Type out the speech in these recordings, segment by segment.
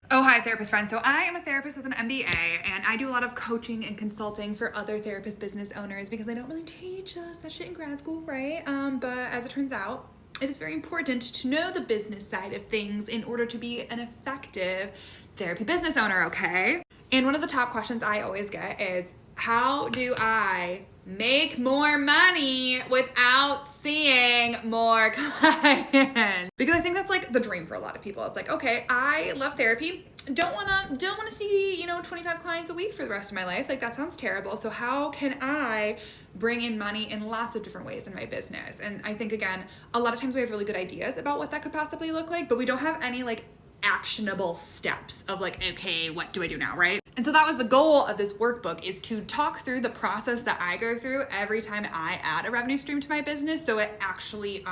Oh, hi, therapist friends. So I am a therapist with an MBA, and I do a lot of coaching and consulting for other therapist business owners because they don't really teach us that shit in grad school, right? But as it turns out, it is very important to know the business side of things in order to be an effective therapy business owner, okay? And one of the top questions I always get is, how do I make more money without seeing more clients? Because I think that's like the dream for a lot of people. It's like, okay, I love therapy. Don't wanna see, 25 clients a week for the rest of my life. Like that sounds terrible. So how can I bring in money in lots of different ways in my business? And I think again, a lot of times we have really good ideas about what that could possibly look like, but we don't have any like actionable steps of like, okay, what do I do now, right? And so that was the goal of this workbook, is to talk through the process that I go through every time I add a revenue stream to my business, so it actually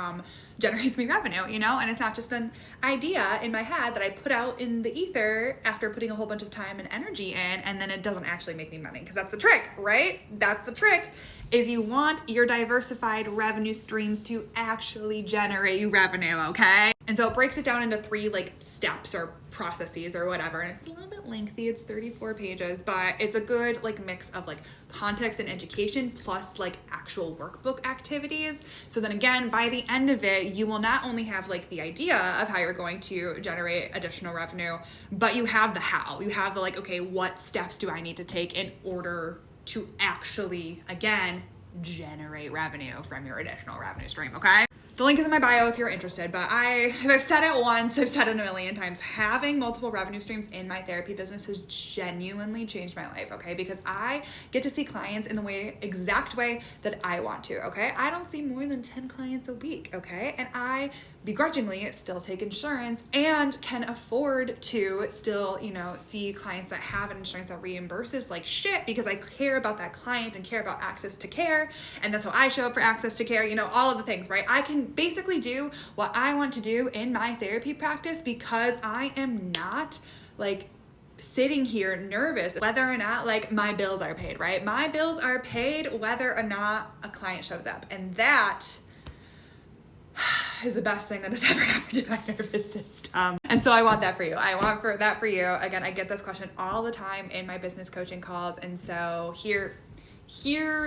generates me revenue, and it's not just an idea in my head that I put out in the ether after putting a whole bunch of time and energy in, and then it doesn't actually make me money. Because that's the trick, right? That's the trick, is you want your diversified revenue streams to actually generate you revenue, okay? And so it breaks it down into 3 like steps or processes or whatever. And it's a little bit lengthy, it's 34 pages, but it's a good like mix of like context and education plus like actual workbook activities. So then again, by the end of it, you will not only have like the idea of how you're going to generate additional revenue, but you have the how. You have the like, okay, what steps do I need to take in order to actually, again, generate revenue from your additional revenue stream, okay? The link is in my bio if you're interested, but I've said it once, I've said it a million times. Having multiple revenue streams in my therapy business has genuinely changed my life, okay? Because I get to see clients in the exact way that I want to, okay? I don't see more than 10 clients a week, okay? And I begrudgingly still take insurance and can afford to still, see clients that have an insurance that reimburses like shit, because I care about that client and care about access to care. And that's how I show up for access to care, all of the things, right? I can basically do what I want to do in my therapy practice because I am not like sitting here nervous whether or not like my bills are paid, right? My bills are paid whether or not a client shows up. And that is the best thing that has ever happened to my nervous system. And so I want that for you. I want that for you. Again, I get this question all the time in my business coaching calls. And so here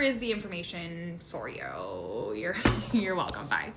is the information for you. You're welcome. Bye.